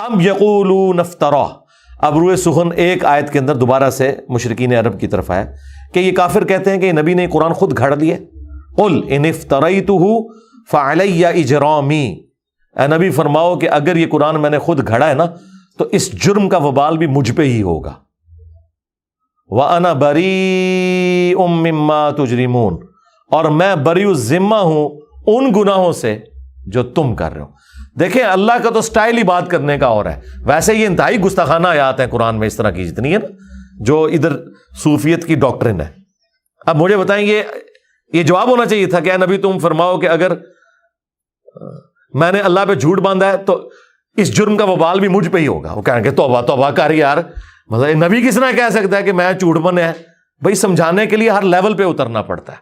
ام یقولون افترا. اب روئے سخن ایک آیت کے اندر دوبارہ سے مشرکین عرب کی طرف آیا کہ یہ کافر کہتے ہیں کہ یہ نبی نے قرآن خود گھڑ لیے. قل ان افتریتہ فعلی اجرامی. اے نبی فرماؤ کہ اگر یہ قرآن میں نے خود گھڑا ہے نا تو اس جرم کا وبال بھی مجھ پہ ہی ہوگا. وَأَنَا بَرِيءٌ مِّمَّا تُجْرِمُونَ. اور میں بری الذمہ ہوں ان گناہوں سے جو تم کر رہے ہو. دیکھیں اللہ کا تو سٹائل ہی بات کرنے کا اور ہے. ویسے یہ انتہائی گستاخانہ آیات ہیں قرآن میں اس طرح کی جتنی ہے نا جو ادھر صوفیت کی ڈاکٹرن ہے. اب مجھے بتائیں یہ جواب ہونا چاہیے تھا کہ اے نبی تم فرماؤ کہ اگر میں نے اللہ پہ جھوٹ باندھا ہے تو اس جرم کا وبال بھی مجھ پہ ہی ہوگا. وہ کہیں گے توبہ توبہ کر یار, مطلب نبی کس طرح کہہ سکتا ہے کہ میں جھوٹ بنے ہے. بھائی سمجھانے کے لیے ہر لیول پہ اترنا پڑتا ہے.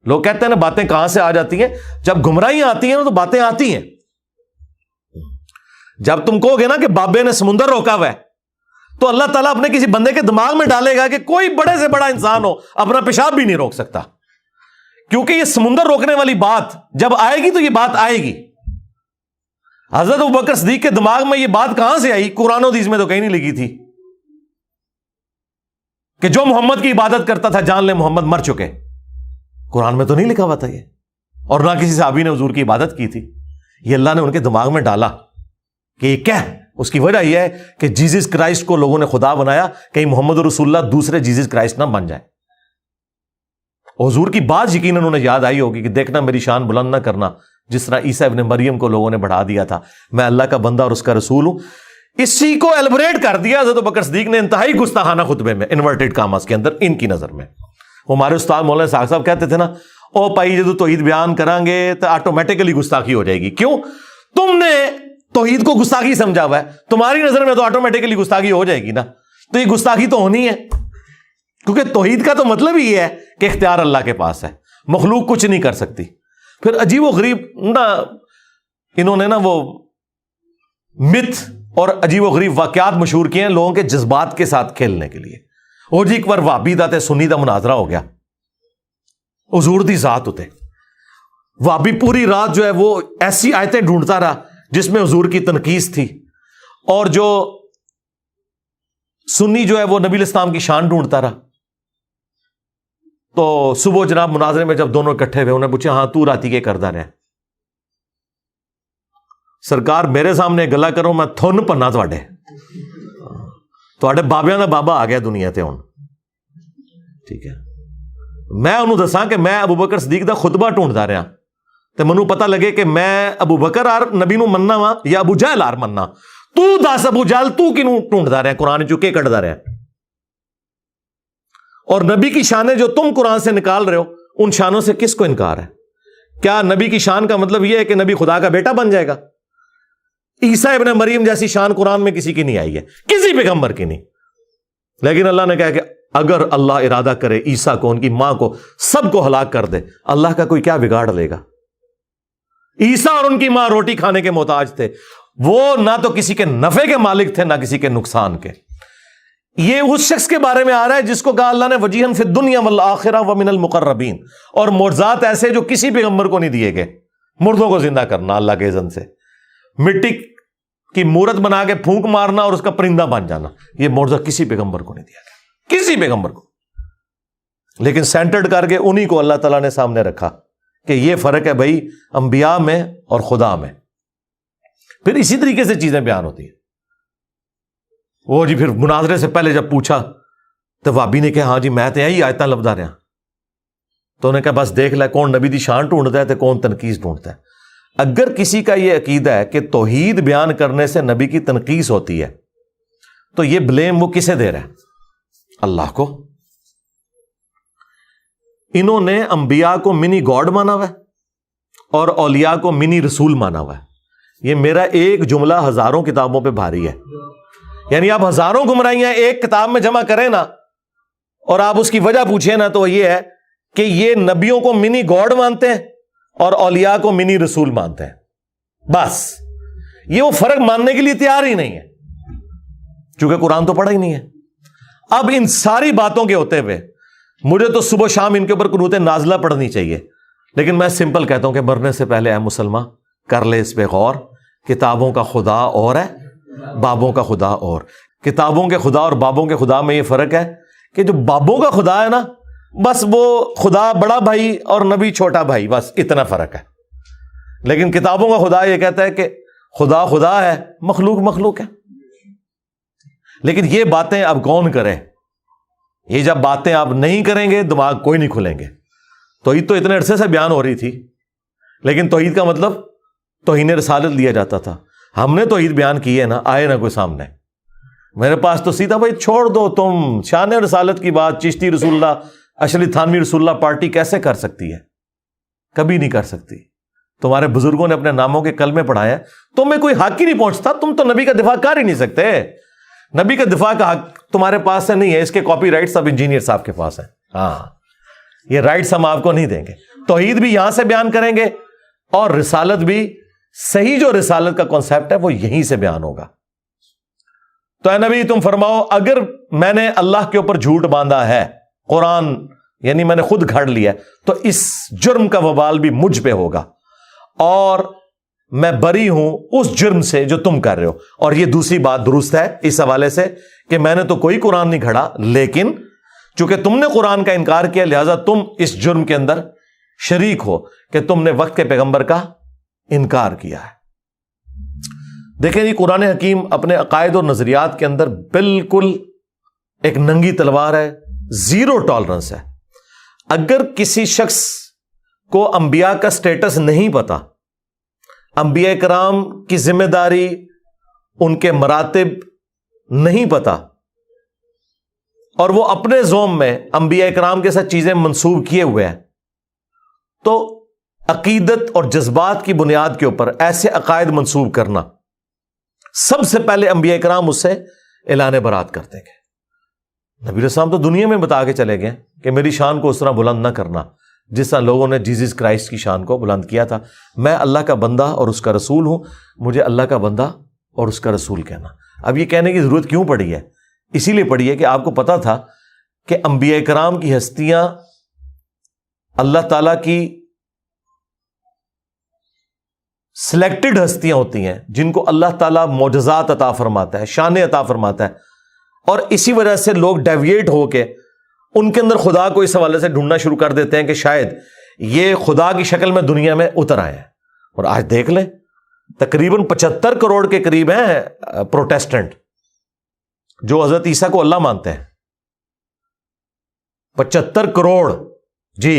لوگ کہتے ہیں نا باتیں کہاں سے آ جاتی ہیں, جب گمراہیاں آتی ہیں نا تو باتیں آتی ہیں. جب تم کہو گے نا کہ بابے نے سمندر روکا ہوا ہے تو اللہ تعالیٰ اپنے کسی بندے کے دماغ میں ڈالے گا کہ کوئی بڑے سے بڑا انسان ہو اپنا پیشاب بھی نہیں روک سکتا, کیونکہ یہ سمندر روکنے والی بات جب آئے گی تو یہ بات آئے گی. حضرت ابوبکر صدیق کے دماغ میں یہ بات کہاں سے آئی؟ قرآن و حدیث میں تو کہیں نہیں لکھی تھی کہ جو محمد کی عبادت کرتا تھا جان لے محمد مر چکے. قرآن میں تو نہیں لکھا ہوا تھا یہ, اور نہ کسی صحابی نے حضور کی عبادت کی تھی. یہ اللہ نے ان کے دماغ میں ڈالا کہ یہ کیا ہے. اس کی وجہ یہ ہے کہ جیزس کرائسٹ کو لوگوں نے خدا بنایا, کہیں محمد رسول اللہ دوسرے جیزس کرائسٹ نہ بن جائے. حضور کی بات یقیناً انہیں یاد آئی ہوگی کہ دیکھنا میری شان بلند نہ کرنا, جس طرح عیسیٰ ابن مریم کو لوگوں نے بڑھا دیا تھا, میں اللہ کا بندہ اور اس کا رسول ہوں. اسی کو ایلبریٹ کر دیا حضرت ابوبکر صدیق نے انتہائی گستاخانہ خطبے میں, انورٹڈ کاماز کے اندر ان کی نظر میں. ہمارے استاد مولانا ساق صاحب کہتے تھے نا, او پائی جدو توحید بیان کریں گے تو آٹومیٹیکلی گستاخی ہو جائے گی. کیوں؟ تم نے توحید کو گستاخی سمجھا ہوا ہے, تمہاری نظر میں تو آٹومیٹیکلی گستاخی ہو جائے گی نا. تو یہ گستاخی تو ہونی ہے, کیونکہ توحید کا تو مطلب ہی ہے کہ اختیار اللہ کے پاس ہے, مخلوق کچھ نہیں کر سکتی. پھر عجیب و غریب نا انہوں نے نا وہ مت اور عجیب و غریب واقعات مشہور کیے ہیں لوگوں کے جذبات کے ساتھ کھیلنے کے لیے. اور جی ایک بار وابی دا تے سنی دا مناظرہ ہو گیا, حضور دی ذات ہوتے وابی پوری رات جو ہے وہ ایسی آیتیں ڈھونڈتا رہا جس میں حضور کی تنقیص تھی, اور جو سنی جو ہے وہ نبی الاسلام کی شان ڈھونڈتا رہا. تو صبح جناب مناظرے میں جب دونوں اکٹھے ہوئے انہیں پوچھا ہاں تو راتی کے کردہ رہے؟ سرکار میرے سامنے گلا کرو میں تھن پنا تھوڑے بابیاں دا بابا آ گیا دنیا تے ہن. ٹھیک ہے, میں انہوں دساں کہ میں ابوبکر صدیق دا خطبہ ڈھونڈتا رہا تے منوں پتہ لگے کہ میں ابوبکر آر نبی نو مننا وا یا ابو جہل آر مننا. تو دس ابو جہل تو کینوں ڈھونڈتا رہا قرآن چکے کٹدا رہا, اور نبی کی شانیں جو تم قرآن سے نکال رہے ہو ان شانوں سے کس کو انکار ہے؟ کیا نبی کی شان کا مطلب یہ ہے کہ نبی خدا کا بیٹا بن جائے گا؟ عیسیٰ ابن مریم جیسی شان قرآن میں کسی کی نہیں آئی ہے, کسی پیغمبر کی نہیں. لیکن اللہ نے کہا کہ اگر اللہ ارادہ کرے عیسیٰ کو, ان کی ماں کو, سب کو ہلاک کر دے, اللہ کا کوئی کیا بگاڑ لے گا؟ عیسیٰ اور ان کی ماں روٹی کھانے کے محتاج تھے, وہ نہ تو کسی کے نفع کے مالک تھے نہ کسی کے نقصان کے. یہ اس شخص کے بارے میں آ رہا ہے جس کو کہا اللہ نے وجیہن فی الدنیا والآخرہ ومن المقربین, اور معجزات ایسے جو کسی پیغمبر کو نہیں دیے گئے. مردوں کو زندہ کرنا اللہ کے اذن سے, مٹی کی مورت بنا کے پھونک مارنا اور اس کا پرندہ بن جانا, یہ معجزہ کسی پیغمبر کو نہیں دیا گیا, کسی پیغمبر کو. لیکن سینٹرڈ کر کے انہی کو اللہ تعالیٰ نے سامنے رکھا کہ یہ فرق ہے بھائی انبیاء میں اور خدا میں. پھر اسی طریقے سے چیزیں بیان ہوتی ہیں. وہ جی پھر مناظرے سے پہلے جب پوچھا تو وابی نے کہا ہاں جی میں تو یہی آیتاں لبدا رہا. تو انہوں نے کہا بس دیکھ لے کون نبی دی شان ڈھونڈتا ہے تو کون تنقیص ڈھونڈتا ہے. اگر کسی کا یہ عقیدہ ہے کہ توحید بیان کرنے سے نبی کی تنقیص ہوتی ہے تو یہ بلیم وہ کسے دے رہا ہے؟ اللہ کو. انہوں نے انبیاء کو منی گاڈ مانا ہوا ہے اور اولیاء کو منی رسول مانا ہوا ہے. یہ میرا ایک جملہ ہزاروں کتابوں پہ بھاری ہے. یعنی آپ ہزاروں گمراہیاں ایک کتاب میں جمع کریں نا اور آپ اس کی وجہ پوچھیں نا تو یہ ہے کہ یہ نبیوں کو منی گاڈ مانتے ہیں اور اولیاء کو منی رسول مانتے ہیں. بس یہ وہ فرق ماننے کے لیے تیار ہی نہیں ہے چونکہ قرآن تو پڑھا ہی نہیں ہے. اب ان ساری باتوں کے ہوتے ہوئے مجھے تو صبح شام ان کے اوپر قنوت نازلہ پڑھنی چاہیے, لیکن میں سمپل کہتا ہوں کہ مرنے سے پہلے اے مسلمان کر لے اس پہ غور, کتابوں کا خدا اور ہے بابوں کا خدا اور کتابوں کے خدا اور بابوں کے خدا میں یہ فرق ہے کہ جو بابوں کا خدا ہے نا، بس وہ خدا بڑا بھائی اور نبی چھوٹا بھائی، بس اتنا فرق ہے. لیکن کتابوں کا خدا یہ کہتا ہے کہ خدا خدا ہے، مخلوق مخلوق ہے. لیکن یہ باتیں اب کون کرے؟ یہ جب باتیں آپ نہیں کریں گے دماغ کوئی نہیں کھلیں گے. توحید تو اتنے عرصے سے بیان ہو رہی تھی، لیکن توحید کا مطلب توہین رسالت لیا جاتا تھا. ہم نے توحید بیان کی ہے نا، آئے نا کوئی سامنے. میرے پاس تو سیدھا بھائی چھوڑ دو، تم شان رسالت کی بات چشتی رسول اللہ اشرف تھانوی رسول اللہ پارٹی کیسے کر سکتی ہے؟ کبھی نہیں کر سکتی. تمہارے بزرگوں نے اپنے ناموں کے کلمے پڑھائے، تمہیں کوئی حق ہی نہیں پہنچتا. تم تو نبی کا دفاع کر ہی نہیں سکتے. نبی کا دفاع کا حق تمہارے پاس سے نہیں ہے، اس کے کاپی رائٹ سب انجینئر صاحب کے پاس ہیں. ہاں، یہ رائٹس ہم آپ کو نہیں دیں گے. توحید بھی یہاں سے بیان کریں گے اور رسالت بھی، صحیح جو رسالت کا کانسیپٹ ہے وہ یہیں سے بیان ہوگا. تو اے نبی تم فرماؤ، اگر میں نے اللہ کے اوپر جھوٹ باندھا ہے، قرآن یعنی میں نے خود گھڑ لیا، تو اس جرم کا وبال بھی مجھ پہ ہوگا، اور میں بری ہوں اس جرم سے جو تم کر رہے ہو. اور یہ دوسری بات درست ہے اس حوالے سے کہ میں نے تو کوئی قرآن نہیں گھڑا، لیکن چونکہ تم نے قرآن کا انکار کیا لہذا تم اس جرم کے اندر شریک ہو کہ تم نے وقت کے پیغمبر کا انکار کیا ہے. دیکھیں جی، قرآن حکیم اپنے عقائد اور نظریات کے اندر بالکل ایک ننگی تلوار ہے، زیرو ٹالرنس ہے. اگر کسی شخص کو انبیاء کا سٹیٹس نہیں پتا، انبیاء کرام کی ذمہ داری، ان کے مراتب نہیں پتا، اور وہ اپنے زوم میں انبیاء کرام کے ساتھ چیزیں منسوب کیے ہوئے ہیں، تو عقیدت اور جذبات کی بنیاد کے اوپر ایسے عقائد منسوب کرنا، سب سے پہلے انبیاء کرام اس سے اعلان برات کرتے گے. نبی علیہ السلام تو دنیا میں بتا کے چلے گئے کہ میری شان کو اس طرح بلند نہ کرنا جس طرح لوگوں نے جیزس کرائسٹ کی شان کو بلند کیا تھا. میں اللہ کا بندہ اور اس کا رسول ہوں، مجھے اللہ کا بندہ اور اس کا رسول کہنا. اب یہ کہنے کی ضرورت کیوں پڑی ہے؟ اسی لیے پڑی ہے کہ آپ کو پتا تھا کہ انبیاء کرام کی ہستیاں اللہ تعالیٰ کی سلیکٹڈ ہستیاں ہوتی ہیں جن کو اللہ تعالیٰ معجزات عطا فرماتا ہے، شان عطا فرماتا ہے، اور اسی وجہ سے لوگ ڈیویٹ ہو کے ان کے اندر خدا کو اس حوالے سے ڈھونڈنا شروع کر دیتے ہیں کہ شاید یہ خدا کی شکل میں دنیا میں اتر آئے ہیں. اور آج دیکھ لیں تقریباً 75 کروڑ کے قریب ہیں پروٹیسٹنٹ جو حضرت عیسیٰ کو اللہ مانتے ہیں. 75 کروڑ، جی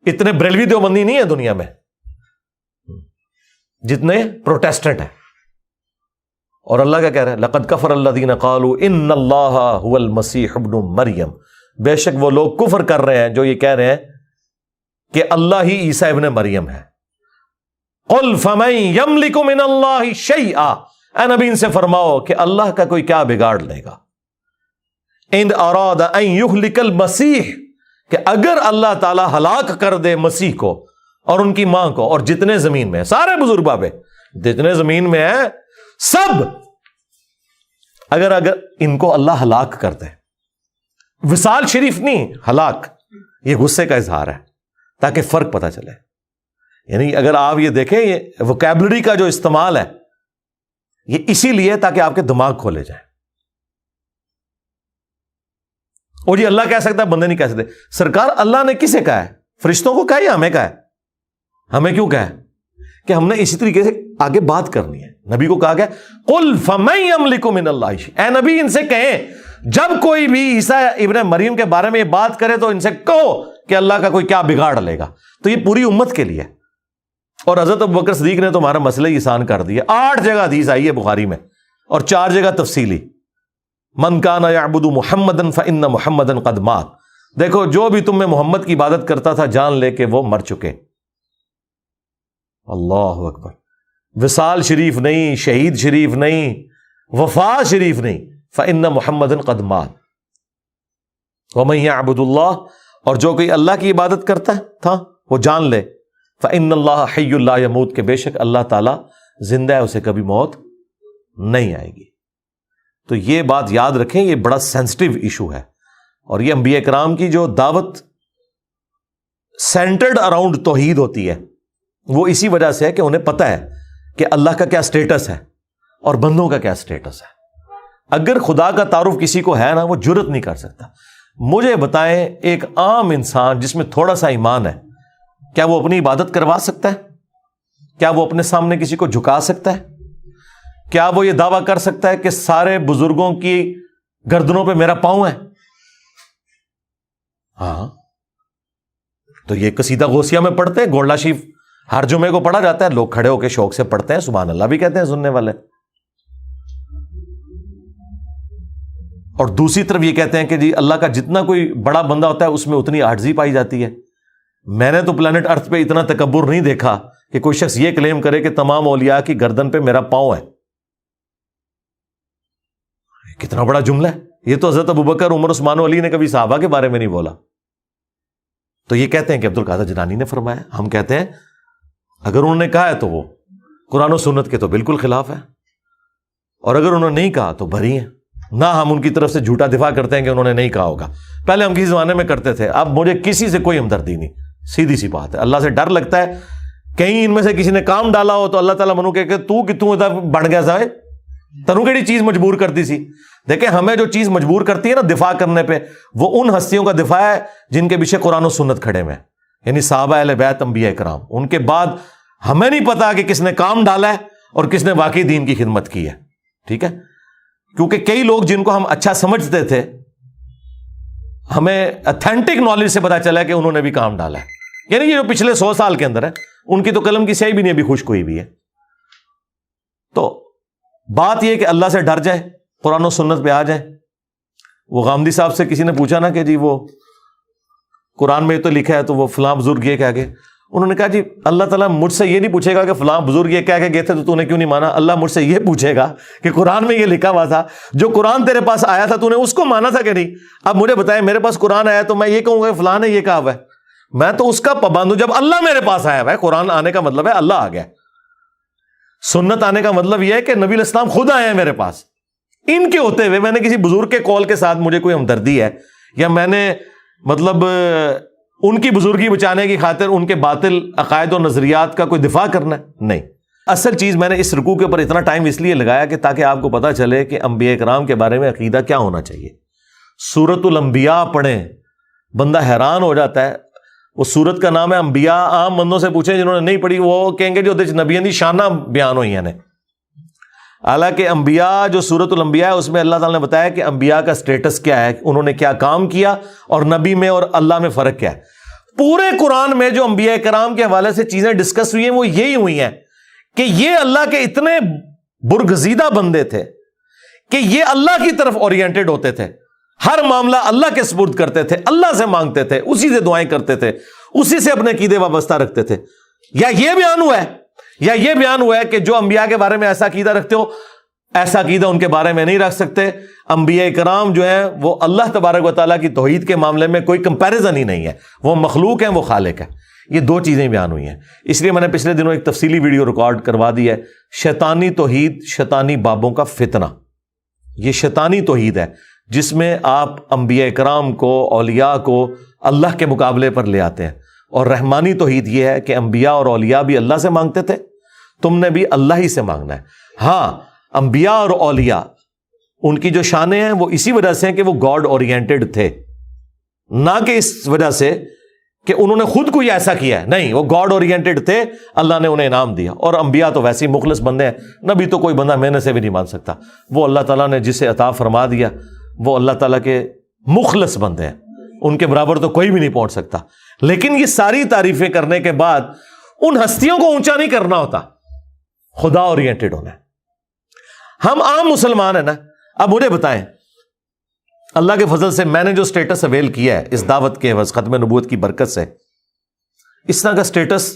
اتنے بریلوی دیوبندی نہیں ہے دنیا میں جتنے پروٹیسٹنٹ ہیں. اور اللہ کیا کہہ رہا ہے؟ لقد کفر الذین قالوا ان اللہ هو المسیح ابن مریم. بے شک وہ لوگ کفر کر رہے ہیں جو یہ کہہ رہے ہیں کہ اللہ ہی عیسیٰ ابن مریم ہے. قل فمن یملک من اللہ شیئا، اے نبی ان سے فرماؤ کہ اللہ کا کوئی کیا بگاڑ لے گا. ان اراد ان یہلک المسیح، کہ اگر اللہ تعالی ہلاک کر دے مسیح کو اور ان کی ماں کو اور جتنے زمین میں، سارے بزرگ بابے جتنے زمین میں ہیں سب، اگر ان کو اللہ ہلاک کر دے، وصال شریف نہیں، ہلاک، یہ غصے کا اظہار ہے تاکہ فرق پتہ چلے. یعنی اگر آپ یہ دیکھیں یہ ووکیبلری کا جو استعمال ہے یہ اسی لیے تاکہ آپ کے دماغ کھولے جائیں. اور یہ اللہ کہہ سکتا ہے، بندے نہیں کہہ سکتے. سرکار اللہ نے کسے کہا ہے؟ فرشتوں کو کہا یا ہمیں کہا ہے؟ ہمیں کیوں کہا ہے؟ کہ ہم نے اسی طریقے سے آگے بات کرنی ہے. نبی کو کہا گیا قل فمن یملک من اللہ شیئا، اے نبی ان سے کہیں جب کوئی بھی عیسیٰ ابن مریم کے بارے میں یہ بات کرے تو ان سے کہو کہ اللہ کا کوئی کیا بگاڑ لے گا. تو یہ پوری امت کے لیے. اور حضرت ابوبکر صدیق نے تمہارا مسئلہ ہی آسان کر دیا. 8 جگہ حدیث آئی ہے بخاری میں اور 4 جگہ تفصیلی. من کان یعبد محمدا فان محمدا قد مات. دیکھو جو بھی تم میں محمد کی عبادت کرتا تھا جان لے کہ وہ مر چکے. اللہ اکبر. وصال شریف نہیں، شہید شریف نہیں، وفات شریف نہیں، فإن محمدًا قد مات. ومن يعبد اللہ، اور جو کوئی اللہ کی عبادت کرتا تھا وہ جان لے فإن اللہ حی لا يموت، کہ بے شک اللہ تعالیٰ زندہ ہے، اسے کبھی موت نہیں آئے گی. تو یہ بات یاد رکھیں، یہ بڑا سینسٹیو ایشو ہے. اور یہ انبیاء کرام کی جو دعوت سینٹرڈ اراؤنڈ توحید ہوتی ہے وہ اسی وجہ سے ہے کہ انہیں پتہ ہے کہ اللہ کا کیا سٹیٹس ہے اور بندوں کا کیا سٹیٹس ہے. اگر خدا کا تعارف کسی کو ہے نا وہ جرت نہیں کر سکتا. مجھے بتائیں ایک عام انسان جس میں تھوڑا سا ایمان ہے, کیا وہ اپنی عبادت کروا سکتا ہے؟ کیا وہ اپنے سامنے کسی کو جھکا سکتا ہے؟ کیا وہ یہ دعویٰ کر سکتا ہے کہ سارے بزرگوں کی گردنوں پہ میرا پاؤں ہے؟ ہاں, تو یہ قصیدہ غوثیہ میں پڑھتے ہیں, گولڈا شریف ہر جمعے کو پڑھا جاتا ہے, لوگ کھڑے ہو کے شوق سے پڑھتے ہیں, سبحان اللہ بھی کہتے ہیں سننے والے. اور دوسری طرف یہ کہتے ہیں کہ جی اللہ کا جتنا کوئی بڑا بندہ ہوتا ہے اس میں اتنی عاجزی پائی جاتی ہے. میں نے تو پلانٹ ارتھ پہ اتنا تکبر نہیں دیکھا کہ کوئی شخص یہ کلیم کرے کہ تمام اولیاء کی گردن پہ میرا پاؤں ہے. کتنا بڑا جملہ ہے یہ. تو حضرت ابوبکر, عمر, عثمان و علی نے کبھی صحابہ کے بارے میں نہیں بولا. تو یہ کہتے ہیں کہ عبد القادر جیلانی نے فرمایا. ہم کہتے ہیں اگر انہوں نے کہا ہے تو وہ قرآن و سنت کے تو بالکل خلاف ہے, اور اگر انہوں نے نہیں کہا تو بری ہیں. نہ ہم ان کی طرف سے جھوٹا دفاع کرتے ہیں کہ انہوں نے نہیں کہا ہوگا. پہلے ہم کسی زمانے میں کرتے تھے, اب مجھے کسی سے کوئی ہمدردی نہیں. سیدھی سی بات ہے, اللہ سے ڈر لگتا ہے کہیں ان میں سے کسی نے کام ڈالا ہو تو اللہ تعالیٰ منو کہ تو ادھر بڑھ گیا سائے تنو کیڑی چیز مجبور کرتی سی. دیکھیں ہمیں جو چیز مجبور کرتی ہے نا دفاع کرنے پہ, وہ ان ہستیوں کا دفاع ہے جن کے پیچھے قرآن و سنت کھڑے ہوئے ہیں, یعنی صحابہ اہل بیت, انبیاء کرام. ان کے بعد ہمیں نہیں پتا کہ کس نے کام ڈالا ہے اور کس نے واقعی دین کی خدمت کی ہے. ٹھیک ہے, کیونکہ کئی لوگ جن کو ہم اچھا سمجھتے تھے ہمیں اتھینٹک نالج سے پتا چلا کہ انہوں نے بھی کام ڈالا ہے. یعنی یہ جو پچھلے 100 سال کے اندر ہے ان کی تو قلم کی سیاہی بھی نہیں ابھی خشک ہوئی بھی ہے. تو بات یہ کہ اللہ سے ڈر جائے, قرآن و سنت پہ آ جائے. وہ غامدی صاحب سے کسی نے پوچھا نا کہ جی وہ قرآن میں تو لکھا ہے تو وہ فلاں بزرگ یہ کہہ گئے. انہوں نے کہا جی اللہ تعالیٰ مجھ سے یہ نہیں پوچھے گا کہ فلاں بزرگ یہ کہہ کے گئے تھے تو نے کیوں نہیں مانا. اللہ مجھ سے یہ پوچھے گا کہ قرآن میں یہ لکھا ہوا تھا, جو قرآن تیرے پاس آیا تھا تو نے اس کو مانا تھا کہ نہیں. اب مجھے بتائیں میرے پاس قرآن آیا تو میں یہ کہوں گا کہ فلاں نے یہ کہا ہوا ہے, میں تو اس کا پابند ہوں. جب اللہ میرے پاس آیا ہوا ہے, قرآن آنے کا مطلب ہے اللہ آ گیا, سنت آنے کا مطلب یہ ہے کہ نبی علیہ السلام خود آئے ہیں میرے پاس. ان کے ہوتے ہوئے میں نے کسی بزرگ کے قول کے ساتھ مجھے کوئی ہمدردی ہے یا میں نے مطلب ان کی بزرگی بچانے کی خاطر ان کے باطل عقائد و نظریات کا کوئی دفاع کرنا ہے؟ نہیں. اصل چیز میں نے اس رکوع کے اوپر اتنا ٹائم اس لیے لگایا کہ تاکہ آپ کو پتا چلے کہ انبیاء کرام کے بارے میں عقیدہ کیا ہونا چاہیے. سورۃ الانبیاء پڑھیں, بندہ حیران ہو جاتا ہے. وہ سورت کا نام ہے انبیاء. عام بندوں سے پوچھیں جنہوں نے نہیں پڑھی وہ کہیں گے جو نبیوں دی شانہ بیان ہوئی ہیں. حالانکہ انبیاء جو سورۃ الانبیاء ہے اس میں اللہ تعالیٰ نے بتایا کہ انبیاء کا سٹیٹس کیا ہے, انہوں نے کیا کام کیا, اور نبی میں اور اللہ میں فرق کیا ہے. پورے قرآن میں جو انبیاء کرام کے حوالے سے چیزیں ڈسکس ہوئی ہیں وہ یہی ہوئی ہیں کہ یہ اللہ کے اتنے برگزیدہ بندے تھے کہ یہ اللہ کی طرف اورینٹڈ ہوتے تھے, ہر معاملہ اللہ کے سپرد کرتے تھے, اللہ سے مانگتے تھے, اسی سے دعائیں کرتے تھے, اسی سے اپنے عقیدے وابستہ رکھتے تھے. یا یہ بیان ہوا ہے کہ جو انبیاء کے بارے میں ایسا عقیدہ رکھتے ہو ایسا عقیدہ ان کے بارے میں نہیں رکھ سکتے. انبیاء کرام جو ہیں وہ اللہ تبارک و تعالیٰ کی توحید کے معاملے میں کوئی کمپیریزن ہی نہیں ہے, وہ مخلوق ہیں, وہ خالق ہے. یہ دو چیزیں بیان ہوئی ہیں. اس لیے میں نے پچھلے دنوں ایک تفصیلی ویڈیو ریکارڈ کروا دی ہے, شیطانی توحید, شیطانی بابوں کا فتنہ. یہ شیطانی توحید ہے جس میں آپ انبیاء کرام کو, اولیاء کو اللہ کے مقابلے پر لے آتے ہیں. اور رحمانی توحید یہ ہے کہ انبیاء اور اولیاء بھی اللہ سے مانگتے تھے, تم نے بھی اللہ ہی سے مانگنا ہے. ہاں انبیاء اور اولیاء ان کی جو شانیں ہیں وہ اسی وجہ سے ہیں کہ وہ گاڈ اورینٹڈ تھے, نہ کہ اس وجہ سے کہ انہوں نے خود کوئی ایسا کیا ہے. نہیں, وہ گاڈ اورینٹڈ تھے, اللہ نے انہیں انعام دیا. اور انبیاء تو ویسے ہی مخلص بندے ہیں, نبی تو کوئی بندہ محنت سے بھی نہیں مان سکتا. وہ اللہ تعالیٰ نے جسے عطا فرما دیا وہ اللہ تعالیٰ کے مخلص بندے ہیں, ان کے برابر تو کوئی بھی نہیں پہنچ سکتا. لیکن یہ ساری تعریفیں کرنے کے بعد ان ہستیوں کو اونچا نہیں کرنا ہوتا, خدا اورینٹڈ ہونا ہے. ہم عام مسلمان ہیں نا. اب مجھے بتائیں اللہ کے فضل سے میں نے جو سٹیٹس اویل کیا ہے اس دعوت کے عوض ختم نبوت کی برکت سے, اس طرح کا سٹیٹس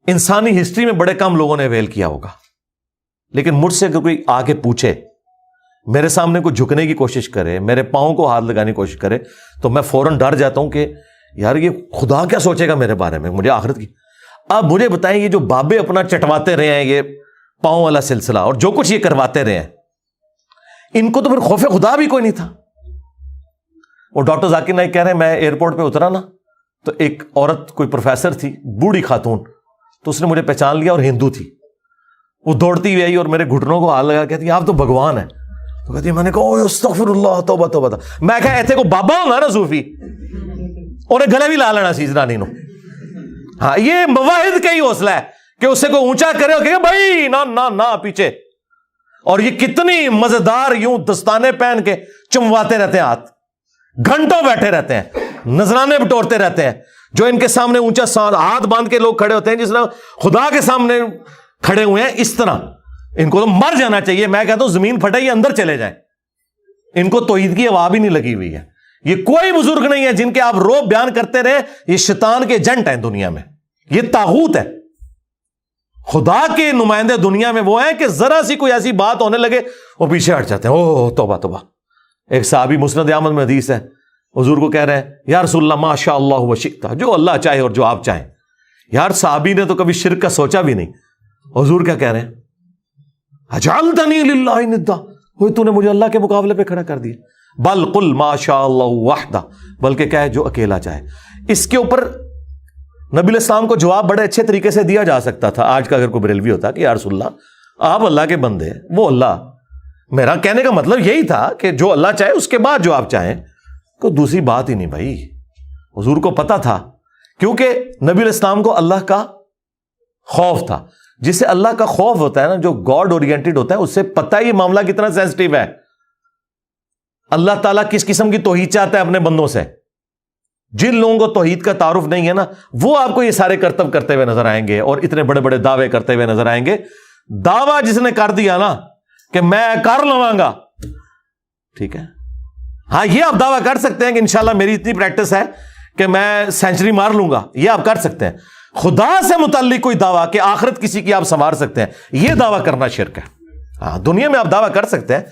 انسانی ہسٹری میں بڑے کم لوگوں نے اویل کیا ہوگا. لیکن مجھ سے اگر کوئی آگے پوچھے, میرے سامنے کوئی جھکنے کی کوشش کرے, میرے پاؤں کو ہاتھ لگانے کی کوشش کرے, تو میں فوراً ڈر جاتا ہوں کہ یار یہ خدا کیا سوچے گا میرے بارے میں, مجھے آخرت کی. اب مجھے بتائیں یہ جو بابے اپنا چٹواتے رہے ہیں, یہ پاؤں والا سلسلہ اور جو کچھ یہ کرواتے رہے ہیں, ان کو تو پھر خوف خدا بھی کوئی نہیں تھا. وہ ڈاکٹر ذاکر نائک کہہ رہے ہیں میں ایئرپورٹ پہ اترا نا تو ایک عورت کوئی پروفیسر تھی, بوڑھی خاتون, تو اس نے مجھے پہچان لیا اور ہندو تھی. وہ دوڑتی ہوئی آئی اور میرے گھٹنوں کو ہاتھ لگا کہتی آپ تو بھگوان ہیں. تو کہتی میں نے کہا استغفر اللہ توبہ توبہ. میں کہا ایتھے کو بابا ہونا نا صوفی انہیں گلے بھی لا لینا سی زنانی نو. ہاں یہ مواحد کا ہی حوصلہ ہے کہ اسے کوئی اونچا کرے اور کہ بھائی نہ نہ نہ پیچھے. اور یہ کتنی مزیدار یوں دستانے پہن کے چمواتے رہتے ہیں ہاتھ, گھنٹوں بیٹھے رہتے ہیں, نذرانے بٹورتے رہتے ہیں. جو ان کے سامنے اونچا ہاتھ باندھ کے لوگ کھڑے ہوتے ہیں جس طرح خدا کے سامنے کھڑے ہوئے ہیں, اس طرح ان کو تو مر جانا چاہیے. میں کہتا ہوں زمین پھٹے یہ اندر چلے جائیں. ان کو توحید کی ہوا بھی نہیں لگی ہوئی ہے. یہ کوئی بزرگ نہیں ہے جن کے آپ روب بیان کرتے رہے. یہ شیطان کے ایجنٹ ہیں دنیا میں, یہ طاغوت ہے. خدا کے نمائندے دنیا میں وہ ہیں کہ ذرا سی کوئی ایسی بات ہونے لگے وہ پیچھے ہٹ جاتے ہیں. اوہ توبہ توبہ. ایک صحابی مسند احمد میں حدیث ہے, حضور کو کہہ رہے ہیں یا رسول اللہ ما شاء اللہ و شئت, جو اللہ چاہے اور جو آپ چاہیں. یار صحابی نے تو کبھی شرک کا سوچا بھی نہیں. حضور کیا کہہ رہے ہیں اجعلتنی للہ ندا, تو نے مجھے اللہ کے مقابلے پہ کھڑا کر دیا. بل قل ما شاء اللہ وحدہ, بلکہ کہے جو اکیلا چاہے. اس کے اوپر نبی علیہ السلام کو جواب بڑے اچھے طریقے سے دیا جا سکتا تھا. آج کا اگر کوئی بریلوی ہوتا کہ یا رسول اللہ آپ اللہ کے بندے, وہ اللہ, میرا کہنے کا مطلب یہی تھا کہ جو اللہ چاہے اس کے بعد جو آپ چاہیں. کوئی دوسری بات ہی نہیں بھائی. حضور کو پتا تھا, کیونکہ نبی علیہ السلام کو اللہ کا خوف تھا. جسے اللہ کا خوف ہوتا ہے نا, جو گاڈ اورینٹڈ ہوتا ہے, اس سے پتہ ہی معاملہ کتنا سینسٹیو ہے. اللہ تعالیٰ کس قسم کی توحید چاہتا ہے اپنے بندوں سے. جن لوگوں کو توحید کا تعارف نہیں ہے نا, وہ آپ کو یہ سارے کرتب کرتے ہوئے نظر آئیں گے اور اتنے بڑے بڑے دعوے کرتے ہوئے نظر آئیں گے. دعویٰ جس نے کر دیا نا کہ میں کر لواں گا, ٹھیک ہے, ہاں یہ آپ دعویٰ کر سکتے ہیں کہ انشاءاللہ میری اتنی پریکٹس ہے کہ میں سینچری مار لوں گا, یہ آپ کر سکتے ہیں. خدا سے متعلق کوئی دعویٰ کہ آخرت کسی کی آپ سنوار سکتے ہیں, یہ دعویٰ کرنا شرک ہے. ہاں دنیا میں آپ دعویٰ کر سکتے ہیں,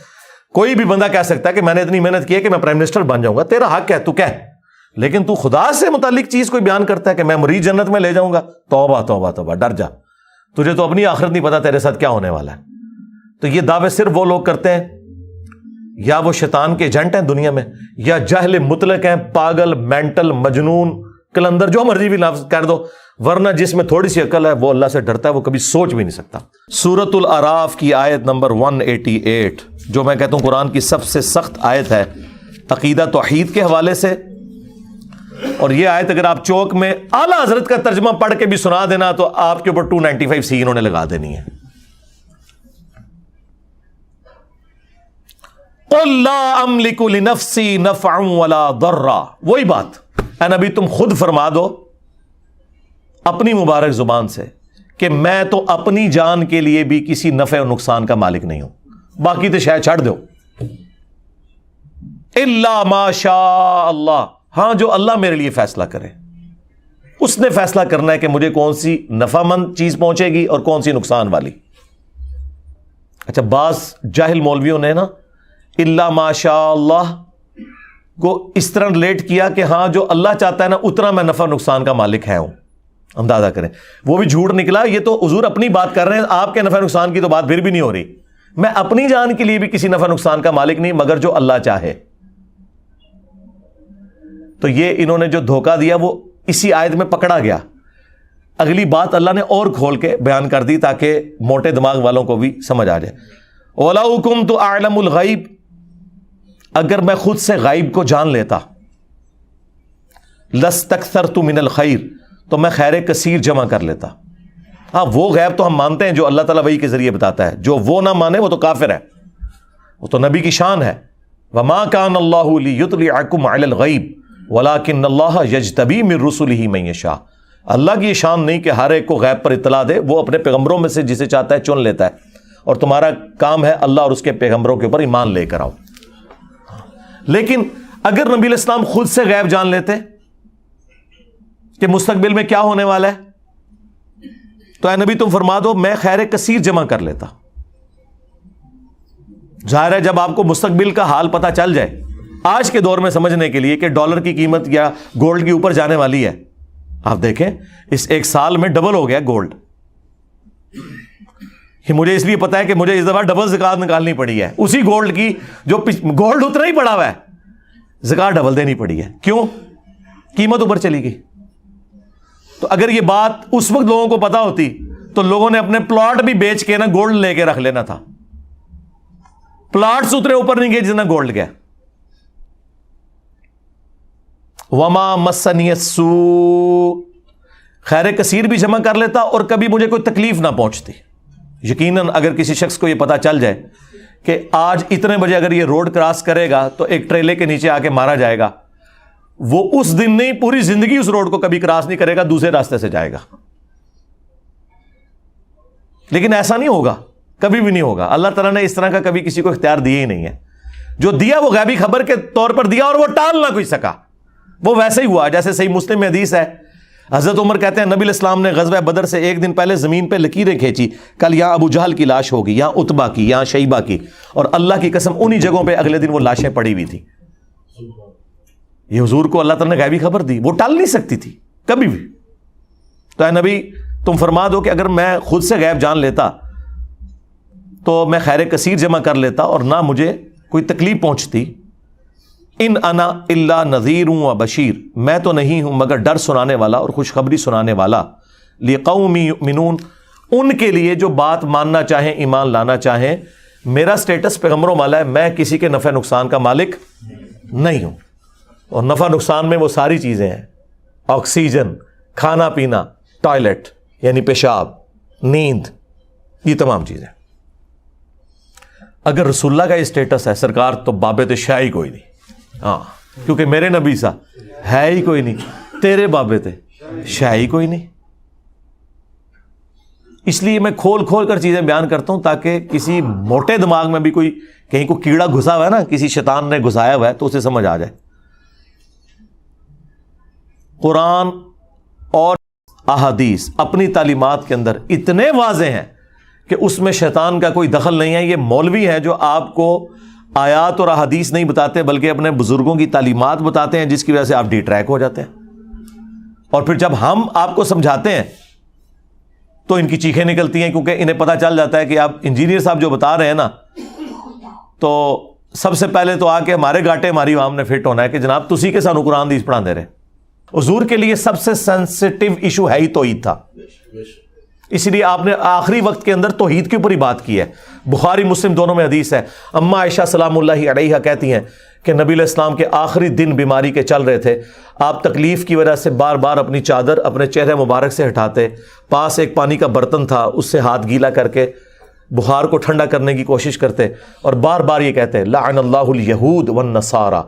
کوئی بھی بندہ کہہ سکتا ہے کہ میں نے اتنی محنت کی ہے کہ میں پرائم منسٹر بن جاؤں گا, تیرا حق ہے تو کہہ. لیکن تو خدا سے متعلق چیز کوئی بیان کرتا ہے کہ میں مریض جنت میں لے جاؤں گا, توبہ توبہ توبہ, ڈر جا. تجھے تو اپنی آخرت نہیں پتا تیرے ساتھ کیا ہونے والا ہے. تو یہ دعوے صرف وہ لوگ کرتے ہیں یا وہ شیطان کے ایجنٹ ہیں دنیا میں, یا جاہل مطلق ہیں, پاگل, مینٹل, مجنون, کلندر, جو مرضی بھی لفظ کر دو, ورنہ جس میں تھوڑی سی عقل ہے وہ اللہ سے ڈرتا ہے, وہ کبھی سوچ بھی نہیں سکتا. سورۃ الاعراف کی آیت نمبر 188, جو میں کہتا ہوں قرآن کی سب سے سخت آیت ہے عقیدہ توحید کے حوالے سے. اور یہ آیت اگر آپ چوک میں اعلیٰ حضرت کا ترجمہ پڑھ کے بھی سنا دینا تو آپ کے اوپر 295 سی انہوں نے لگا دینی ہے. قُلْ لَا أَمْلِكُ لِنَفْسِي نَفْعًا وَلَا ضَرًّا, وہی بات اے نبی تم خود فرما دو اپنی مبارک زبان سے کہ میں تو اپنی جان کے لیے بھی کسی نفع و نقصان کا مالک نہیں ہوں, باقی تو شاید چھڑ دو. الا ما شاء اللہ, ہاں جو اللہ میرے لیے فیصلہ کرے, اس نے فیصلہ کرنا ہے کہ مجھے کون سی نفع مند چیز پہنچے گی اور کون سی نقصان والی. اچھا بعض جاہل مولویوں نے نا الا ما شاء اللہ کو اس طرح ریلیٹ کیا کہ ہاں جو اللہ چاہتا ہے نا اتنا میں نفع نقصان کا مالک ہے ہوں. اندازہ کریں, وہ بھی جھوٹ نکلا. یہ تو حضور اپنی بات کر رہے ہیں, آپ کے نفع نقصان کی تو بات پھر بھی نہیں ہو رہی. میں اپنی جان کے لیے بھی کسی نفع نقصان کا مالک نہیں مگر جو اللہ چاہے. تو یہ انہوں نے جو دھوکہ دیا وہ اسی آیت میں پکڑا گیا. اگلی بات اللہ نے اور کھول کے بیان کر دی تاکہ موٹے دماغ والوں کو بھی سمجھ آ جائے. وَلَوْ كُنْتُ أَعْلَمُ الْغَيْبِ, اگر میں خود سے غائب کو جان لیتا, لَاسْتَكْثَرْتُ مِنَ الْخَيْرِ, تو میں خیر کثیر جمع کر لیتا. ہاں وہ غیب تو ہم مانتے ہیں جو اللہ تعالیٰ وحی کے ذریعے بتاتا ہے, جو وہ نہ مانے وہ تو کافر ہے, وہ تو نبی کی شان ہے. وَمَا كَانَ اللَّهُ لِيُطْلِعَكُمْ عَلَى الْغَيْبِ وَلَكِنَّ اللَّهَ يَجْتَبِي مِن رُّسُلِهِ مَن يَشَاءُ. اللہ کی یہ شان نہیں کہ ہر ایک کو غیب پر اطلاع دے, وہ اپنے پیغمبروں میں سے جسے چاہتا ہے چن لیتا ہے, اور تمہارا کام ہے اللہ اور اس کے پیغمبروں کے اوپر ایمان لے کر آؤ. لیکن اگر نبی علیہ السلام خود سے غیب جان لیتے کہ مستقبل میں کیا ہونے والا ہے, تو اے نبی تم فرما دو میں خیر کثیر جمع کر لیتا. ظاہر ہے جب آپ کو مستقبل کا حال پتہ چل جائے, آج کے دور میں سمجھنے کے لیے کہ ڈالر کی قیمت یا گولڈ کی اوپر جانے والی ہے, آپ دیکھیں اس ایک سال میں ڈبل ہو گیا گولڈ. یہ مجھے اس لیے پتا ہے کہ مجھے اس دفعہ ڈبل زکات نکالنی پڑی ہے اسی گولڈ کی, جو گولڈ اتنا ہی پڑا ہوا ہے, زکات ڈبل دینی پڑی ہے. کیوں؟ قیمت اوپر چلی گئی. تو اگر یہ بات اس وقت لوگوں کو پتا ہوتی تو لوگوں نے اپنے پلاٹ بھی بیچ کے نا گولڈ لے کے رکھ لینا تھا. پلاٹ سے اترے اوپر نہیں گئے جتنا گولڈ گیا. وما مسنی السوء، خیر کثیر بھی جمع کر لیتا اور کبھی مجھے کوئی تکلیف نہ پہنچتی. یقیناً اگر کسی شخص کو یہ پتا چل جائے کہ آج اتنے بجے اگر یہ روڈ کراس کرے گا تو ایک ٹریلے کے نیچے آ کے مارا جائے گا، وہ اس دن نہیں پوری زندگی اس روڈ کو کبھی کراس نہیں کرے گا، دوسرے راستے سے جائے گا. لیکن ایسا نہیں ہوگا، کبھی بھی نہیں ہوگا. اللہ تعالیٰ نے اس طرح کا کبھی کسی کو اختیار دیا ہی نہیں ہے. جو دیا وہ غیبی خبر کے طور پر دیا اور وہ ٹال نہ کوئی سکا. وہ ویسے ہی ہوا جیسے صحیح مسلم میں حدیث ہے. حضرت عمر کہتے ہیں نبی علیہ السلام نے غزوہ بدر سے ایک دن پہلے زمین پہ لکیریں کھینچی، کل یہاں ابو جہل کی لاش ہوگی، یہاں عتبہ کی، یہاں شیبہ کی، اور اللہ کی قسم انہی جگہوں پہ اگلے دن وہ لاشیں پڑی ہوئی تھی. یہ حضور کو اللہ تعالیٰ نے غیبی خبر دی، وہ ٹال نہیں سکتی تھی کبھی بھی. تو اے نبی تم فرما دو کہ اگر میں خود سے غیب جان لیتا تو میں خیر کثیر جمع کر لیتا اور نہ مجھے کوئی تکلیف پہنچتی. ان انا الا نذیر و بشیر، میں تو نہیں ہوں مگر ڈر سنانے والا اور خوشخبری سنانے والا. لقوم یؤمنون، ان کے لیے جو بات ماننا چاہیں، ایمان لانا چاہیں. میرا سٹیٹس پیغمبروں والا ہے، میں کسی کے نفع نقصان کا مالک نہیں ہوں. اور نفع نقصان میں وہ ساری چیزیں ہیں، آکسیجن، کھانا پینا، ٹوائلٹ یعنی پیشاب، نیند، یہ تمام چیزیں. اگر رسول اللہ کا یہ سٹیٹس ہے سرکار تو بابے تو شاہ ہی کوئی نہیں. ہاں کیونکہ میرے نبی سا ہے ہی کوئی نہیں، تیرے بابے تھے شاہ ہی کوئی نہیں. اس لیے میں کھول کھول کر چیزیں بیان کرتا ہوں تاکہ کسی موٹے دماغ میں بھی کوئی کہیں کو کیڑا گھسا ہوا ہے نا، کسی شیطان نے گھسایا ہوا ہے تو اسے سمجھ آ جائے. قرآن اور احادیث اپنی تعلیمات کے اندر اتنے واضح ہیں کہ اس میں شیطان کا کوئی دخل نہیں ہے. یہ مولوی ہیں جو آپ کو آیات اور احادیث نہیں بتاتے بلکہ اپنے بزرگوں کی تعلیمات بتاتے ہیں، جس کی وجہ سے آپ ڈی ٹریک ہو جاتے ہیں. اور پھر جب ہم آپ کو سمجھاتے ہیں تو ان کی چیخیں نکلتی ہیں، کیونکہ انہیں پتہ چل جاتا ہے کہ آپ انجینئر صاحب جو بتا رہے ہیں نا، تو سب سے پہلے تو آ کے ہمارے گاٹے ہماری عوام نے فٹ ہونا ہے کہ جناب تسی کے سانو قرآن حدیث پڑھا دے رہے. حضور کے لیے سب سے سینسٹیو ایشو ہے ہی توحید تھا، اس لیے آپ نے آخری وقت کے اندر توحید کے اوپر ہی بات کی ہے. بخاری مسلم دونوں میں حدیث ہے. اما عائشہ سلام اللہ علیہا کہتی ہیں کہ نبی علیہ السلام کے آخری دن بیماری کے چل رہے تھے، آپ تکلیف کی وجہ سے بار بار اپنی چادر اپنے چہرے مبارک سے ہٹاتے، پاس ایک پانی کا برتن تھا اس سے ہاتھ گیلا کر کے بخار کو ٹھنڈا کرنے کی کوشش کرتے، اور بار بار یہ کہتے لعن اللہ الیہود والنصارى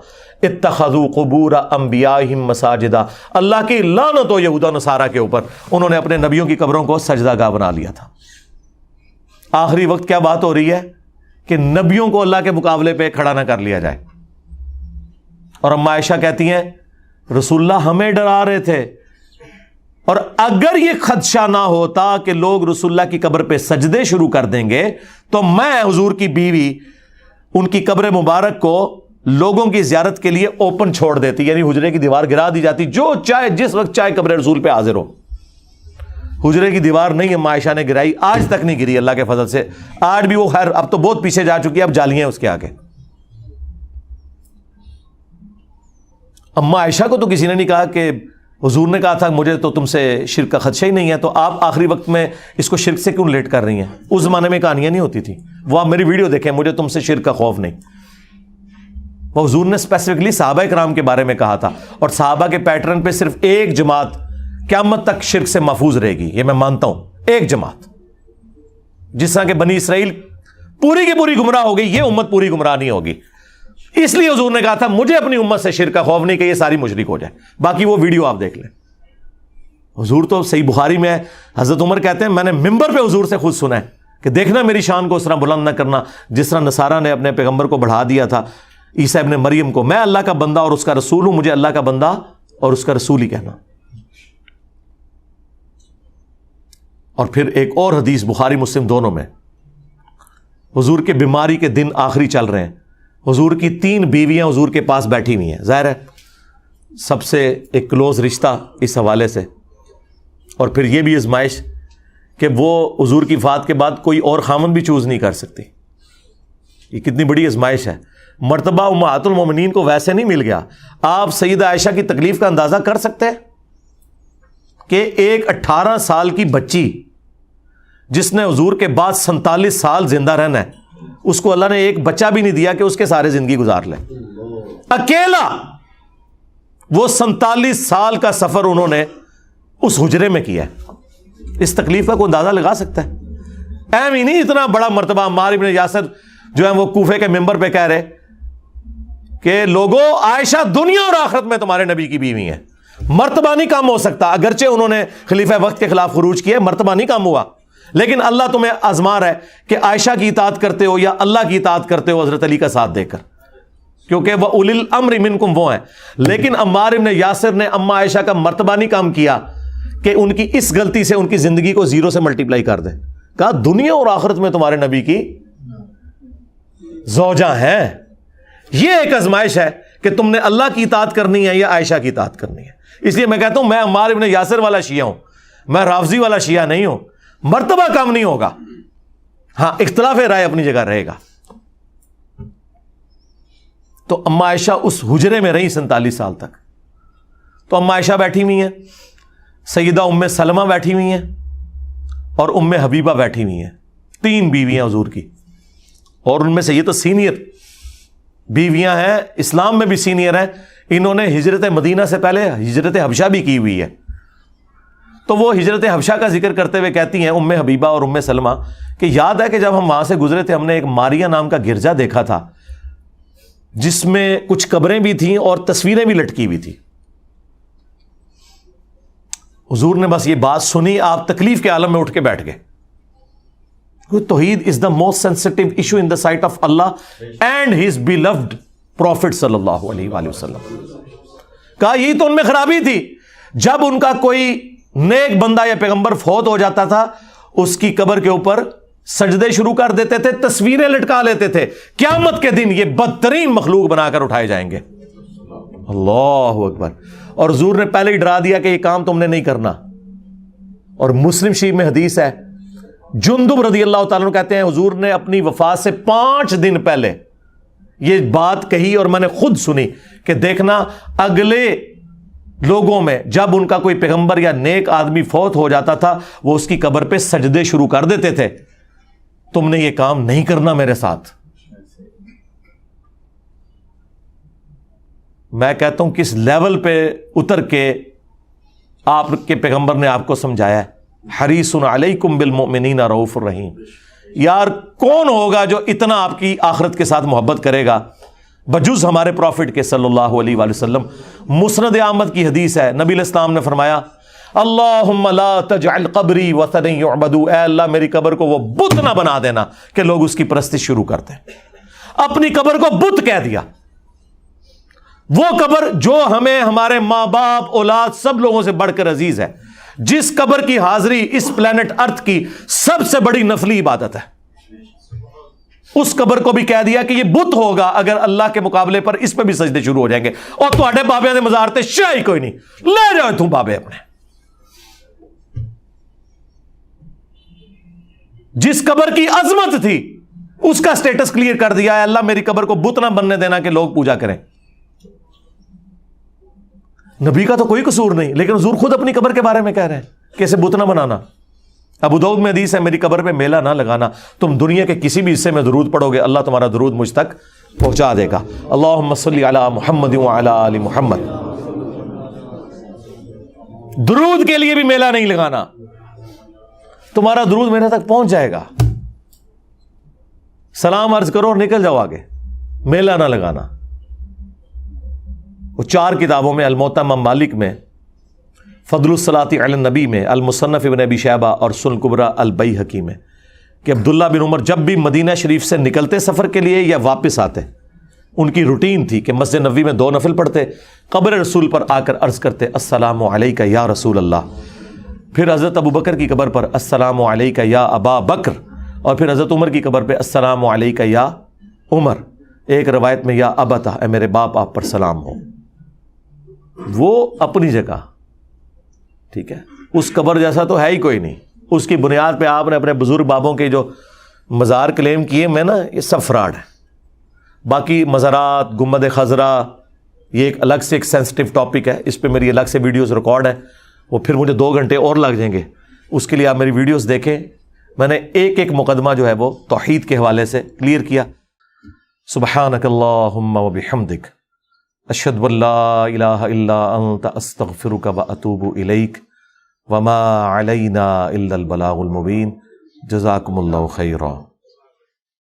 اتخذوا قبور انبیائہم مساجدا، اللہ کی لعنت ہو یہود و نصارہ کے اوپر، انہوں نے اپنے نبیوں کی قبروں کو سجدہ گاہ بنا لیا تھا. آخری وقت کیا بات ہو رہی ہے کہ نبیوں کو اللہ کے مقابلے پہ کھڑا نہ کر لیا جائے. اور اما عائشہ کہتی ہیں رسول اللہ ہمیں ڈرا رہے تھے، اور اگر یہ خدشہ نہ ہوتا کہ لوگ رسول اللہ کی قبر پہ سجدے شروع کر دیں گے تو میں حضور کی بیوی ان کی قبر مبارک کو لوگوں کی زیارت کے لیے اوپن چھوڑ دیتی، یعنی حجرے کی دیوار گرا دی جاتی، جو چاہے جس وقت چاہے قبر رسول پہ حاضر ہو. حجرے کی دیوار نہیں اما عائشہ نے گرائی، آج تک نہیں گری اللہ کے فضل سے. آج بھی وہ خیر اب تو بہت پیچھے جا چکی ہے، اب جالیاں اس کے آگے. اما عائشہ کو تو کسی نے نہیں کہا کہ حضور نے کہا تھا مجھے تو تم سے شرک کا خدشہ ہی نہیں ہے، تو آپ آخری وقت میں اس کو شرک سے کیوں ریلیٹ کر رہی ہیں؟ اس زمانے میں کہانیاں نہیں ہوتی تھی. وہ آپ میری ویڈیو دیکھیں، مجھے تم سے شرک کا خوف نہیں. وہ حضور نے اسپیسیفکلی صحابہ کرام کے بارے میں کہا تھا، اور صحابہ کے پیٹرن پہ صرف ایک جماعت قیامت تک شرک سے محفوظ رہے گی، یہ میں مانتا ہوں. ایک جماعت، جس طرح کہ بنی اسرائیل پوری کی پوری گمراہ ہو گئی، یہ امت پوری گمراہ نہیں ہوگی. اس لیے حضور نے کہا تھا مجھے اپنی امت سے شرک کا خوف نہیں کہ یہ ساری مشرک ہو جائے. باقی وہ ویڈیو آپ دیکھ لیں. حضور تو صحیح بخاری میں ہے، حضرت عمر کہتے ہیں میں نے ممبر پہ حضور سے خود سنا ہے کہ دیکھنا میری شان کو اس طرح بلند نہ کرنا جس طرح نصارہ نے اپنے پیغمبر کو بڑھا دیا تھا عیسیٰ ابن مریم کو. میں اللہ کا بندہ اور اس کا رسول ہوں، مجھے اللہ کا بندہ اور اس کا رسول ہی کہنا. اور پھر ایک اور حدیث بخاری مسلم دونوں میں، حضور کے بیماری کے دن آخری چل رہے ہیں، حضور کی 3 بیویاں حضور کے پاس بیٹھی ہوئی ہیں. ظاہر ہے سب سے ایک کلوز رشتہ اس حوالے سے. اور پھر یہ بھی آزمائش کہ وہ حضور کی وفات کے بعد کوئی اور خامن بھی چوز نہیں کر سکتی. یہ کتنی بڑی آزمائش ہے. مرتبہ امہات المومنین کو ویسے نہیں مل گیا. آپ سیدہ عائشہ کی تکلیف کا اندازہ کر سکتے ہیں کہ ایک 18 سال کی بچی جس نے حضور کے بعد 47 سال زندہ رہنا ہے، اس کو اللہ نے ایک بچہ بھی نہیں دیا کہ اس کے سارے زندگی گزار لے. اکیلا وہ 47 سال کا سفر انہوں نے اس حجرے میں کیا ہے. اس تکلیف کا کوئی اندازہ لگا سکتا ہے؟ اہم ہی نہیں اتنا بڑا مرتبہ. عمار ابن یاسر جو ہے وہ کوفے کے ممبر پہ کہہ رہے کہ لوگوں، عائشہ دنیا اور آخرت میں تمہارے نبی کی بیوی ہیں. مرتبہ نہیں کم ہو سکتا، اگرچہ انہوں نے خلیفہ وقت کے خلاف خروج کیا، مرتبہ نہیں کم ہوا، لیکن اللہ تمہیں آزما رہا ہے کہ عائشہ کی اطاعت کرتے ہو یا اللہ کی اطاعت کرتے ہو حضرت علی کا ساتھ دے کر، کیونکہ وہ اولی الامر منکم وہ ہیں. لیکن عمار ابن یاسر نے اما عائشہ کا مرتبہ نہیں کم کیا کہ ان کی اس غلطی سے ان کی زندگی کو 0 سے ملٹیپلائی کر دے. کہا دنیا اور آخرت میں تمہارے نبی کی زوجہ ہیں. یہ ایک آزمائش ہے کہ تم نے اللہ کی اطاعت کرنی ہے یا عائشہ کی اطاعت کرنی ہے. اس لیے میں کہتا ہوں میں عمار ابن یاسر والا شیعہ ہوں، میں رافضی والا شیعہ نہیں ہوں. مرتبہ کم نہیں ہوگا، ہاں اختلاف رائے اپنی جگہ رہے گا. تو اما عائشہ اس حجرے میں رہی 47 سال تک. تو اما عائشہ بیٹھی ہوئی ہیں، سیدہ ام سلمہ بیٹھی ہوئی ہیں اور ام حبیبہ بیٹھی ہوئی ہیں. 3 بیویاں حضور کی، اور ان میں سے یہ تو سینئر بیویاں ہیں، اسلام میں بھی سینئر ہیں. انہوں نے ہجرت مدینہ سے پہلے ہجرت حبشہ بھی کی ہوئی ہے. تو وہ ہجرت حبشہ کا ذکر کرتے ہوئے کہتی ہیں ام حبیبہ اور ام سلمہ کہ یاد ہے کہ جب ہم وہاں سے گزرے تھے ہم نے ایک ماریا نام کا گرجا دیکھا تھا جس میں کچھ قبریں بھی تھیں اور تصویریں بھی لٹکی ہوئی تھی. حضور نے بس یہ بات سنی، آپ تکلیف کے عالم میں اٹھ کے بیٹھ گئے. توحید is the most sensitive issue in the sight of اللہ اینڈ ہز بیلوڈ پروفٹ صلی اللہ علیہ وآلہ وسلم. کہا یہی تو ان میں خرابی تھی، جب ان کا کوئی نیک بندہ یا پیغمبر فوت ہو جاتا تھا اس کی قبر کے اوپر سجدے شروع کر دیتے تھے، تصویریں لٹکا لیتے تھے. قیامت کے دن یہ بدترین مخلوق بنا کر اٹھائے جائیں گے. اللہ اکبر. اور حضور نے پہلے ہی ڈرا دیا کہ یہ کام تم نے نہیں کرنا. اور مسلم شریف میں حدیث ہے، جندب رضی اللہ تعالیٰ عنہ کہتے ہیں حضور نے اپنی وفات سے 5 دن پہلے یہ بات کہی اور میں نے خود سنی کہ دیکھنا اگلے لوگوں میں جب ان کا کوئی پیغمبر یا نیک آدمی فوت ہو جاتا تھا وہ اس کی قبر پہ سجدے شروع کر دیتے تھے. تم نے یہ کام نہیں کرنا میرے ساتھ. میں کہتا ہوں کس لیول پہ اتر کے آپ کے پیغمبر نے آپ کو سمجھایا ہے. حریص علیکم بالمؤمنین رؤوف الرحیم. یار کون ہوگا جو اتنا آپ کی آخرت کے ساتھ محبت کرے گا بجز ہمارے پروفٹ کے صلی اللہ علیہ وآلہ وسلم. مسند احمد کی حدیث ہے، نبی علیہ السلام نے فرمایا اللہم لا تجعل قبری وثنا یعبد. اے اللہ میری قبر کو وہ بت نہ بنا دینا کہ لوگ اس کی پرستش شروع کرتے ہیں. اپنی قبر کو بت کہہ دیا. وہ قبر جو ہمیں ہمارے ماں باپ اولاد سب لوگوں سے بڑھ کر عزیز ہے، جس قبر کی حاضری اس پلانٹ ارتھ کی سب سے بڑی نفلی عبادت ہے، اس قبر کو بھی کہہ دیا کہ یہ بت ہوگا اگر اللہ کے مقابلے پر اس پہ بھی سجدے شروع ہو جائیں گے. اور تواڈے بابے دے مزار تے شاہی کوئی نہیں، لے جاؤ تم بابے اپنے. جس قبر کی عظمت تھی اس کا سٹیٹس کلیئر کر دیا ہے، اللہ میری قبر کو بت نہ بننے دینا کہ لوگ پوجا کریں. نبی کا تو کوئی قصور نہیں، لیکن حضور خود اپنی قبر کے بارے میں کہہ رہے ہیں کہ اسے بت نہ بنانا. ابو داؤد میں حدیث ہے میری قبر پہ میلہ نہ لگانا. تم دنیا کے کسی بھی حصے میں درود پڑھو گے اللہ تمہارا درود مجھ تک پہنچا دے گا. اللہم صلی علی محمد وعلی آل محمد. درود کے لیے بھی میلہ نہیں لگانا، تمہارا درود میرے تک پہنچ جائے گا. سلام عرض کرو اور نکل جاؤ آگے، میلہ نہ لگانا. وہ 4 کتابوں میں، الموطا امام مالک میں، فضل الصلاۃ علی النبی میں، المصنف ابن ابی شیبہ اور سنن کبریٰ البیہقی میں، کہ عبداللہ بن عمر جب بھی مدینہ شریف سے نکلتے سفر کے لیے یا واپس آتے ان کی روٹین تھی کہ مسجد نبوی میں 2 نفل پڑھتے، قبر رسول پر آ کر عرض کرتے السلام علیک یا رسول اللہ. پھر حضرت ابو بکر کی قبر پر السلام علیک یا ابا بکر، اور پھر حضرت عمر کی قبر پہ السلام علیک یا عمر. ایک روایت میں یا ابتا، اے میرے باپ آپ پر سلام ہو. وہ اپنی جگہ ٹھیک ہے، اس قبر جیسا تو ہے ہی کوئی نہیں. اس کی بنیاد پہ آپ نے اپنے بزرگ بابوں کے جو مزار کلیم کیے میں نا یہ سب فراڈ ہے. باقی مزارات، گنبد خضرا، یہ ایک الگ سے ایک سینسٹیو ٹاپک ہے، اس پہ میری الگ سے ویڈیوز ریکارڈ ہے، وہ پھر مجھے 2 گھنٹے اور لگ جائیں گے. اس کے لیے آپ میری ویڈیوز دیکھیں. میں نے ایک ایک مقدمہ جو ہے وہ توحید کے حوالے سے کلیئر کیا. سبحانک اللہم و بحمدک اشہد ان لا الہ الا انت استغفرک و اتوب الیک وما علینا الا البلاغ المبین. جزاکم اللہ خیرا.